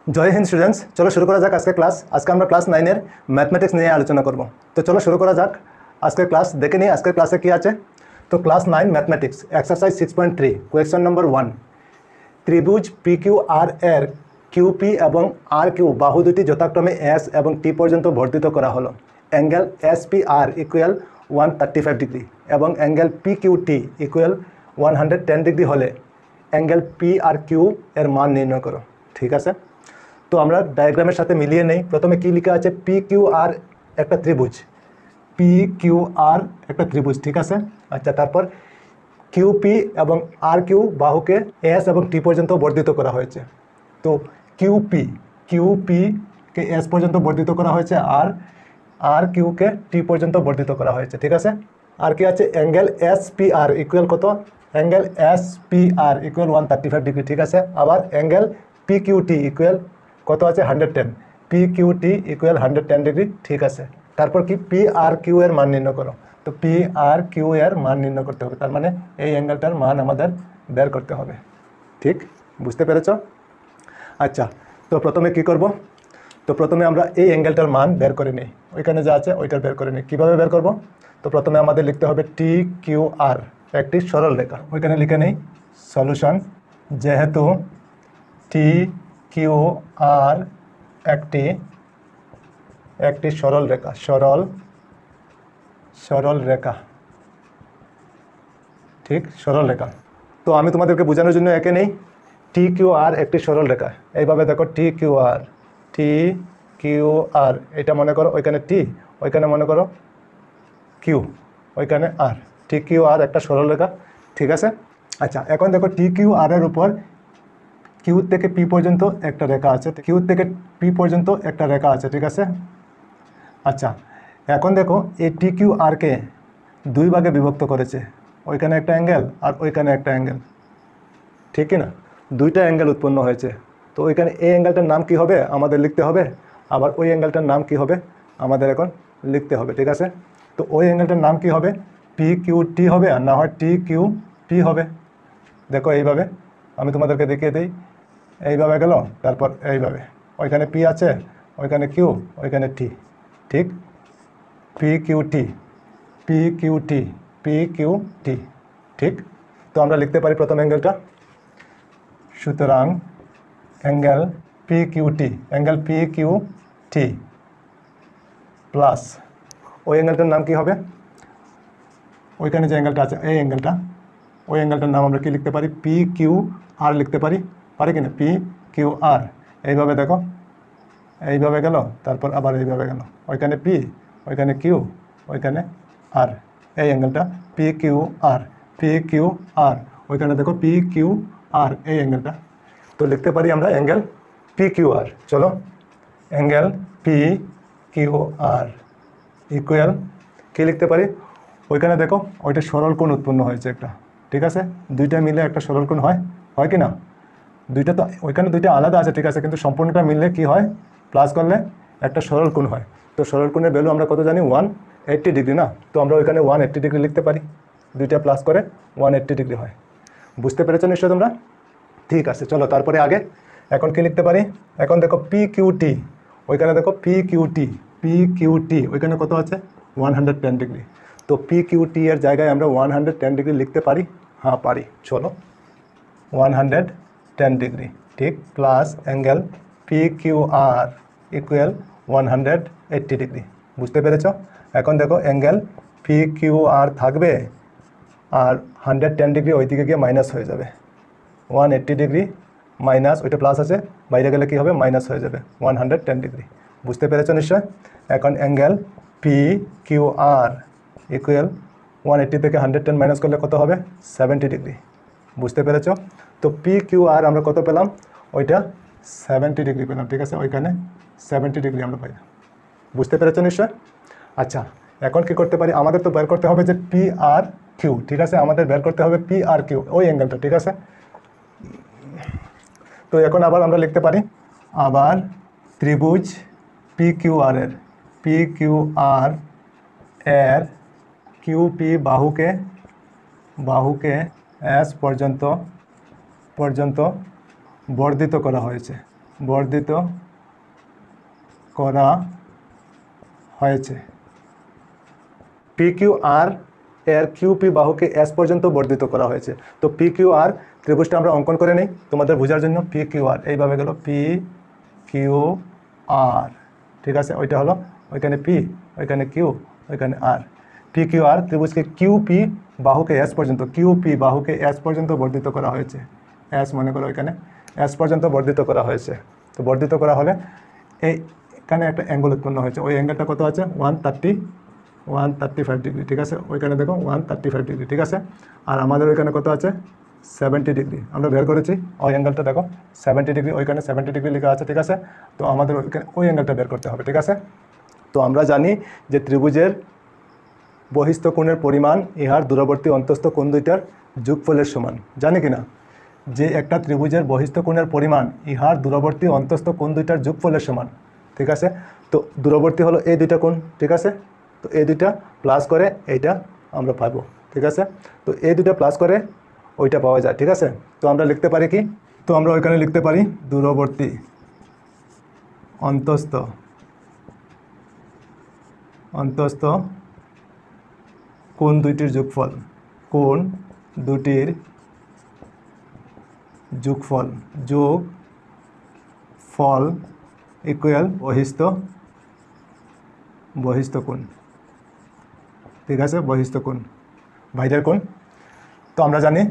জয় Hind students, চলো শুরু করা যাক আজকে ক্লাস। আজকে আমরা ক্লাস 9-এর ম্যাথমেটিক্স নিয়ে আলোচনা করব। তো চলো শুরু করা যাক আজকের ক্লাস। দেখে নিই আজকের ক্লাসে কী আছে। তো ক্লাস 9 ম্যাথমেটিক্স এক্সারসাইজ 6.3 কোয়েশ্চন নম্বর 1। ত্রিভুজ পি কিউ আর এর কিউপি এবং আর কিউ বাহু দুটি যথাক্রমে এস এবং টি পর্যন্ত বর্ধিত করা হলো। Angle S P R equal 135 degree এবং angle P Q T equal 110 degree হলে অ্যাঙ্গেল পি আর কিউ এর মান নির্ণয় করো। ঠিক আছে, তো আমরা ডায়াগ্রামের সাথে মিলিয়ে নেই। প্রথমে কি লেখা আছে, পি কিউ আর একটা ত্রিভুজ, পি কিউ আর একটা ত্রিভুজ, ঠিক আছে। আচ্ছা, তারপর কিউপি এবং আর কিউ বাহুকে এস এবং টি পর্যন্ত বর্ধিত করা হয়েছে। তো কিউপিকে এস পর্যন্ত বর্ধিত করা হয়েছে আর আর কিউকে টি পর্যন্ত বর্ধিত করা হয়েছে, ঠিক আছে। আর কি আছে, angle S P R equal কত, angle S P R equal 135 degree, ঠিক আছে। আবার angle P Q T equal কত আছে, 110, P Q T equal 110 degree, ঠিক আছে। তারপর কি, পি আর কিউ এর মান নির্ণয় করো। তো পি আর কিউ এর মান নির্ণয় করতে হবে, তার মানে এই অ্যাঙ্গেলটার মান আমাদের বের করতে হবে। ঠিক, বুঝতে পেরেছ? আচ্ছা, তো প্রথমে কি করব, তো প্রথমে আমরা এই অ্যাঙ্গেলটার মান বের করে নিই। ওইখানে যা আছে ওইটার বের করে নিই। কীভাবে বের করব, তো প্রথমে আমাদের লিখতে হবে টি কিউ আর একটি সরল রেখা। ওইখানে লিখে নেই সলিউশন। যেহেতু টি কিউ আর একটি সরল রেখা, সরল রেখা, ঠিক, সরল রেখা। তো আমি তোমাদেরকে বোঝানোর জন্য একে নেই, টি কিউ আর একটি সরল রেখা। এইভাবে দেখো, টি কিউ আর, এটা মনে করো ওইখানে টি, ওইখানে মনে করো কিউ, ওইখানে আর, টি কিউ আর একটা সরল রেখা, ঠিক আছে। আচ্ছা, এখন দেখো টি কিউ আর এর উপর কিউ থেকে পি পর্যন্ত একটা রেখা আছে, কিউ থেকে পি পর্যন্ত একটা রেখা আছে, ঠিক আছে। আচ্ছা, এখন দেখো এই টি কিউ আরকে দুই ভাগে বিভক্ত করেছে, ওইখানে একটা অ্যাঙ্গেল আর ওইখানে একটা অ্যাঙ্গেল, ঠিক কি না, দুইটা অ্যাঙ্গেল উৎপন্ন হয়েছে। তো ওইখানে এই অ্যাঙ্গেলটার নাম কি হবে আমাদের লিখতে হবে, আবার ওই অ্যাঙ্গেলটার নাম কি হবে আমাদের এখন লিখতে হবে, ঠিক আছে। তো ওই অ্যাঙ্গেলটার নাম কি হবে, পি কিউ টি হবে, আর না হয় টি কিউ পি হবে। দেখো এইভাবে আমি তোমাদেরকে দেখিয়ে দিই, এইভাবে গেল, তারপর এইভাবে, ওইখানে পি আছে, ওইখানে কিউ, ওইখানে টি, ঠিক, P Q T, P Q T, P Q T, ঠিক। তো আমরা লিখতে পারি প্রথম অ্যাঙ্গেলটা। সুতরাং angle P Q T plus ওই অ্যাঙ্গেলটার নাম কি হবে, ওইখানে যে অ্যাঙ্গেলটা আছে এই অ্যাঙ্গেলটা, ওই অ্যাঙ্গেলটার নাম আমরা কি লিখতে পারি, পি কিউ আর লিখতে পারি, কি না, পি কিউ আর। এইভাবে দেখো, এইভাবে গেল, তারপর আবার এইভাবে গেল, ওইখানে পি, ওইখানে কিউ, ওইখানে আর, এই অ্যাঙ্গেলটা পি কিউ আর, ওইখানে দেখো পি কিউ আর, এই অ্যাঙ্গেলটা। তো লিখতে পারি আমরা অ্যাঙ্গেল পি কিউ আর। চলো, angle P Q R equal কী লিখতে পারি, ওইখানে দেখো ওইটা সরল কোণ উৎপন্ন হয়েছে একটা, ঠিক আছে। দুইটা মিলে একটা সরল কোণ হয় কি না, দুইটা তো ওইখানে দুইটা আলাদা আছে, ঠিক আছে, কিন্তু সম্পূর্ণটা মিললে কি হয়, প্লাস করলে একটা সরল কোণ হয়। তো সরল কোণের ভ্যালু আমরা কত জানি, 180 ডিগ্রি না। তো আমরা ওইখানে 180 ডিগ্রি লিখতে পারি, দুইটা প্লাস করে 180 ডিগ্রি হয়। বুঝতে পেরেছো নিশ্চয় তোমরা? ঠিক আছে, চলো তারপরে আগে। এখন কি লিখতে পারি, এখন দেখো পি কিউ টি, ওইখানে দেখো পি কিউ টি ওইখানে কত আছে, 110 ডিগ্রি। তো পি কিউ টি এর জায়গায় আমরা 110 ডিগ্রি লিখতে পারি, হ্যাঁ পারি। চলো, 110 ডিগ্রি, ঠিক, plus angle P Q R equal 180 degree. বুঝতে পেরেছ? এখন দেখো অ্যাঙ্গেল পি কিউ আর থাকবে, আর 110 ডিগ্রি ওইদিকে গিয়ে মাইনাস হয়ে যাবে, 180 ডিগ্রি মাইনাস, ওইটা প্লাস আছে, বাইরে গেলে কী হবে, মাইনাস হয়ে যাবে, 110 ডিগ্রি। বুঝতে পেরেছ নিশ্চয়? এখন angle P Q R equal 180 থেকে 110 মাইনাস করলে কত হবে, 70 ডিগ্রি। বুঝতে পেরেছ? তো পি কিউ আর আমরা কত পেলাম, ওইটা 70 ডিগ্রি পেলাম, ঠিক আছে, ওইখানে 70 ডিগ্রি আমরা পাই। বুঝতে পেরেছ নিশ্চয়? আচ্ছা, এখন কি করতে পারি, আমাদের তো বের করতে হবে যে পি আর কিউ, ঠিক আছে, আমাদের বের করতে হবে পি আর কিউ, ওই অ্যাঙ্গেলটা, ঠিক আছে। তো এখন আবার আমরা লিখতে পারি, আবার ত্রিভুজ পি কিউ আর এর কিউপি বাহুকে এস পর্যন্ত বর্ধিত করা হয়েছে, বর্ধিত করা হয়েছে। পি কিউ আর এর কিউপি বাহুকে এস পর্যন্ত বর্ধিত করা হয়েছে। তো পি কিউ আর ত্রিভুজটা আমরা অঙ্কন করে নিই তোমাদের বোঝার জন্য। পি কিউ আর এইভাবে গেল পি কিউ আর, ঠিক আছে, ওইটা হলো ওইখানে পি, ওইখানে কিউ, ওইখানে আর। P Q R ত্রিভুজকে QP বাহুকে S পর্যন্ত, কিউপি বাহুকে এস পর্যন্ত বর্ধিত করা হয়েছে। এস মনে করো ওইখানে এস পর্যন্ত বর্ধিত করা হয়েছে। তো বর্ধিত করা হলে এইখানে একটা অ্যাঙ্গেল উৎপন্ন হয়েছে। ওই অ্যাঙ্গেলটা কত আছে? 135 ডিগ্রি, ঠিক আছে। ওইখানে দেখো 135 ডিগ্রি, ঠিক আছে। আর আমাদের ওইখানে কত আছে? 70 ডিগ্রি আমরা বের করেছি। ওই অ্যাঙ্গেলটা দেখো 70 ডিগ্রি, ওইখানে 70 ডিগ্রি লেখা আছে, ঠিক আছে। তো আমাদের ওইখানে ওই অ্যাঙ্গেলটা বের করতে হবে, ঠিক আছে। তো আমরা জানি যে ত্রিভুজের বহিস্থ কোণের পরিমাণ ইহার দূরবর্তী অন্তস্থ কোণ দুইটার যোগফলের সমান, জানি কি না? যে একটা ত্রিভুজের বহিস্থ কোণের পরিমাণ ইহার দূরবর্তী অন্তস্থ কোণ দুইটার যোগফলের সমান, ঠিক আছে। তো দূরবর্তী হলো এই দুইটা কোণ, ঠিক আছে। তো এই দুইটা প্লাস করে এইটা আমরা পাবো, ঠিক আছে। তো এই দুইটা প্লাস করে ওইটা পাওয়া যায়, ঠিক আছে। তো আমরা লিখতে পারি কি? তো আমরা ওইখানে লিখতে পারি দূরবর্তী অন্তস্থ কোণ দুইটির যোগফল, কোণ দুটির যোগফল, যোগফল ইকুয়াল বহিস্থ কোণ, ঠিক আছে। বহিস্থ কোণ বাইরের কোণ। তো আমরা জানি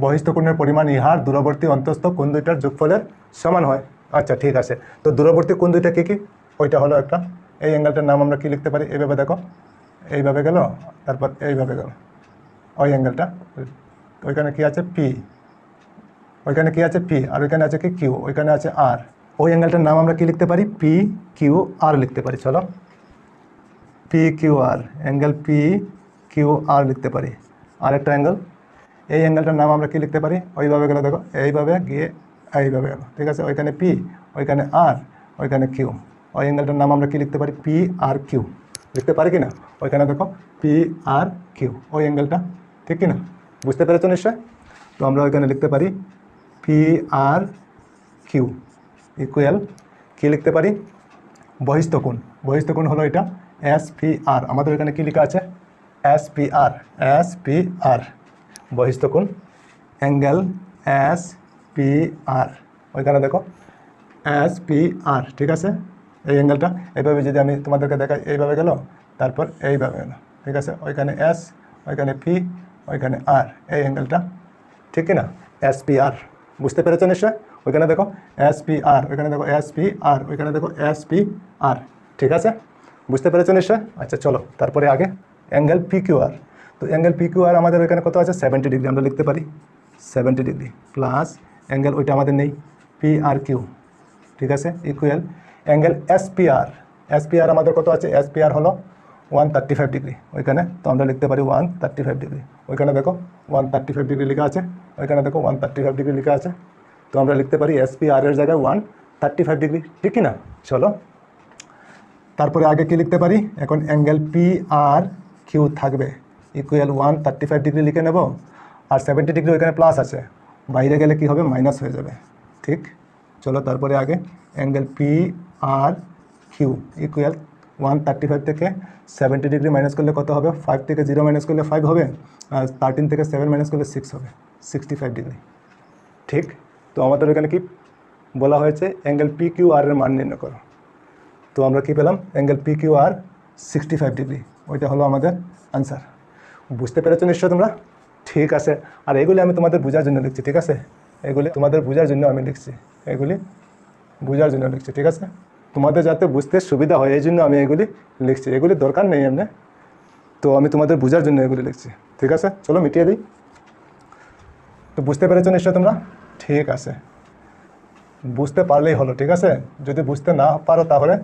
বহিস্থ কোণের পরিমাণ ইহার দূরবর্তী অন্তস্থ কোণ দুইটার যোগফলের সমান হয়। আচ্ছা, ঠিক আছে। তো দূরবর্তী কোণ দুইটা কী কী? ওইটা হলো একটা, এই অ্যাঙ্গেলটার নাম আমরা কি লিখতে পারি? এইভাবে দেখো, এইভাবে গেল, তারপর এইভাবে গেল ওই অ্যাঙ্গেলটা। ওইখানে কি আছে? পি, ওইখানে কি আছে? পি, আর ওইখানে আছে কি? কিউ, ওইখানে আছে আর। ওই অ্যাঙ্গেলটার নাম আমরা কি লিখতে পারি? পি কিউ আর লিখতে পারি। চলো, P Q R, angle P Q R লিখতে পারি। আর একটা অ্যাঙ্গেল, এই অ্যাঙ্গেলটার নাম আমরা কি লিখতে পারি? ওইভাবে গেলে দেখো, এইভাবে গিয়ে এইভাবে গেল, ঠিক আছে। ওইখানে পি, ওইখানে আর, ওইখানে কিউ। ওই অ্যাঙ্গেলটার নাম আমরা কি লিখতে পারি? পি আর কিউ লিখতে পারি কি না? ওইখানে দেখো পি আর কিউ, ওই অ্যাঙ্গেলটা, ঠিক কি না? বুঝতে পেরেছো নিশ্চয়? তো আমরা ওইখানে লিখতে পারি পি আর কিউ ইকুয়াল কী লিখতে পারি? বহিস্থ কোণ। বহিস্থ কোণ হলো এটা এস পি আর। আমাদের এখানে কি লেখা আছে? এস পি আর, এস পি আর বহিস্থ কোণ, অ্যাঙ্গেল এস পি আর। ওইখানে দেখো এস পি আর, ঠিক আছে। এই অ্যাঙ্গেলটা এইভাবে যদি আমি তোমাদেরকে দেখাই, এইভাবে গেল, তারপর এইভাবে গেল, ঠিক আছে। ওইখানে এস, ওইখানে পি, ওইখানে আর, এই অ্যাঙ্গেলটা, ঠিক কি না? এস পি আর। বুঝতে পেরেছো নিশ্চয়? ওইখানে দেখো এস পি আর, ওইখানে দেখো এস পি আর, ওইখানে দেখো এস পি আর, ঠিক আছে। বুঝতে পেরেছো নিশ্চয়? আচ্ছা চলো তারপরে আগে অ্যাঙ্গেল পি কিউ আর। তো অ্যাঙ্গেল পি কিউ আর আমাদের ওইখানে কত আছে? 70 ডিগ্রি আমরা লিখতে পারি। 70 ডিগ্রি প্লাস অ্যাঙ্গেল ওইটা আমাদের নেই, পি আর কিউ, ঠিক আছে, ইকুয়াল অ্যাঙ্গেল এস পি আর। এস পি আর আমাদের কত আছে? এস পি আর হলো 135 ডিগ্রি ওইখানে। তো আমরা লিখতে পারি 135 ডিগ্রি। ওইখানে দেখো 135 ডিগ্রি লেখা আছে, ওইখানে দেখো 135 ডিগ্রি লেখা আছে। তো আমরা লিখতে পারি এস পি আর এর জায়গায় 135 ডিগ্রি, ঠিক কি না? চলো তারপরে আগে কি লিখতে পারি? এখন অ্যাঙ্গেল পি আর কিউ থাকবে ইকুয়াল 135 ডিগ্রি লিখে নেব। আর 70 ডিগ্রি ওইখানে প্লাস আছে, বাইরে গেলে কি হবে? মাইনাস হয়ে যাবে, ঠিক। চলো তারপরে আগে angle P R Q equal 135 থেকে 70 ডিগ্রি মাইনাস করলে কত হবে? 5 থেকে 0 মাইনাস করলে 5 হবে, আর 13 থেকে 7 মাইনাস করলে 6 হবে, 65 ডিগ্রি, ঠিক। তো আমাদের এখানে কি বলা হয়েছে? অ্যাঙ্গেল পি কিউ আর এর মান নির্ণয় করো। তো আমরা কি পেলাম? Angle P Q R 65 degree, ওইটা হলো আমাদের আনসার। বুঝতে পেরেছো নিশ্চয় তোমরা? ঠিক আছে। আর এগুলি আমি তোমাদের বোঝার জন্য লিখছি, ঠিক আছে। এগুলি তোমাদের বোঝার জন্য আমি লিখছি, এগুলি বোঝার জন্য লিখছি, ঠিক আছে। তোমাদের যাতে বুঝতে সুবিধা হয় এই জন্য আমি এগুলি লিখছি, এগুলি দরকার নেই এমনি। তো আমি তোমাদের বোঝার জন্য এগুলি লিখছি, ঠিক আছে। চলো মিটিয়ে দিই। তো বুঝতে পেরেছো নিশ্চয় তোমরা? ঠিক আছে, বুঝতে পারলেই হলো, ঠিক আছে। যদি বুঝতে না পারো তাহলে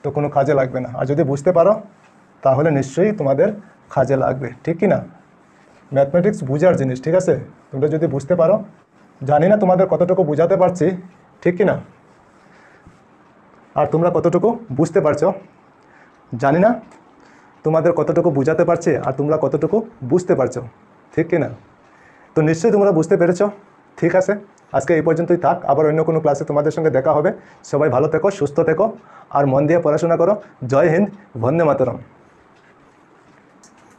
তো কোনো কাজে লাগবে না, আর যদি বুঝতে পারো তাহলে নিশ্চয়ই তোমাদের কাজে লাগবে, ঠিক কি না? ম্যাথমেটিক্স বোঝার জিনিস, ঠিক আছে। তোমরা যদি বুঝতে পারো, জানি না তোমাদের কতটুকু বোঝাতে পারছি, ঠিক কি না? আর তোমরা কতটুকু বুঝতে পারছো জানি না, তোমাদের কতটুকু বোঝাতে পারছে আর তোমরা কতটুকু বুঝতে পারছো, ঠিক কি না? তো নিশ্চয়ই তোমরা বুঝতে পেরেছো, ঠিক আছে। আজকে এই পর্যন্তই থাক, আবার অন্য কোনো ক্লাসে তোমাদের সঙ্গে দেখা হবে। সবাই ভালো থেকো, সুস্থ থেকো, আর মন দিয়ে পড়াশোনা করো। জয় হিন্দ, বন্দে মাতরম।